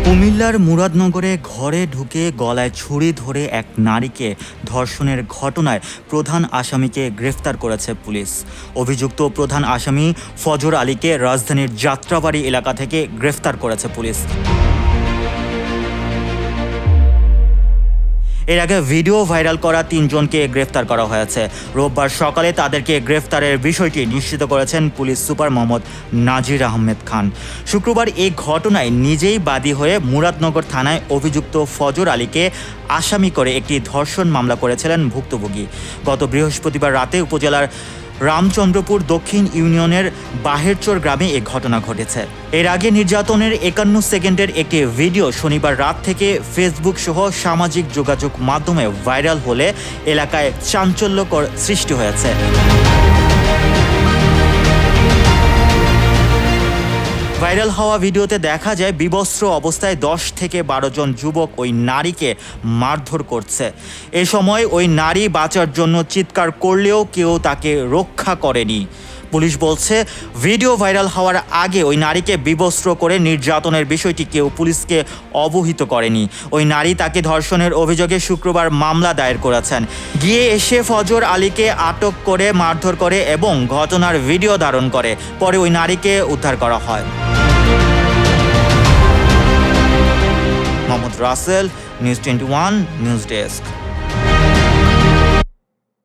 কুমিল্লার মুরাদনগরে ঘরে ঢুকে গলায় ছুরি ধরে এক নারীকে ধর্ষণের ঘটনায় প্রধান আসামিকে গ্রেফতার করেছে পুলিশ। অভিযুক্ত প্রধান আসামি ফজর আলীকে রাজধানীর যাত্রাবাড়ি এলাকা থেকে গ্রেফতার করেছে পুলিশ। এর আগে ভিডিও ভাইরাল করা ৩ জনকে গ্রেফতার করা হয়েছে। রোববার সকালে তাদেরকে গ্রেফতারের বিষয়টি নিশ্চিত করেছেন পুলিশ সুপার মোহাম্মদ নাজির আহমেদ খান। শুক্রবার এই ঘটনায় নিজেই বাদী হয়ে মুরাদনগর থানায় অভিযুক্ত ফজর আলীকে আসামি করে একটি ধর্ষণ মামলা করেছিলেন ভুক্তভোগী। গত বৃহস্পতিবার রাতে উপজেলার রামচন্দ্রপুর দক্ষিণ ইউনিয়নের বাহেরচর গ্রামে এ ঘটনা ঘটেছে। এর আগে নির্যাতনের ৫১ সেকেন্ডের একটি ভিডিও শনিবার রাত থেকে ফেসবুক সহ সামাজিক যোগাযোগ মাধ্যমে ভাইরাল হলে এলাকায় চাঞ্চল্যকর সৃষ্টি হয়েছে। ভাইরাল হওয়া ভিডিওতে দেখা যায় বিবস্ত্র অবস্থায় ১০ থেকে ১২ জন যুবক ওই নারীকে মারধর করছে। এ সময় ওই নারী বাঁচার জন্য চিৎকার করলেও কেউ তাকে রক্ষা করেনি। পুলিশ বলছে, ভিডিও ভাইরাল হওয়ার আগে ওই নারীকে বিবস্ত্র করে নির্যাতনের বিষয়টি কেউ পুলিশকে অবহিত করেনি। ওই নারী তাকে ধর্ষণের অভিযোগে শুক্রবার মামলা দায়ের করেছেন। গিয়ে এসে ফজর আলীকে আটক করে মারধর করে এবং ঘটনার ভিডিও ধারণ করে। পরে ওই নারীকে উদ্ধার করা হয়। Mohammad Rasel, news 21 news desk.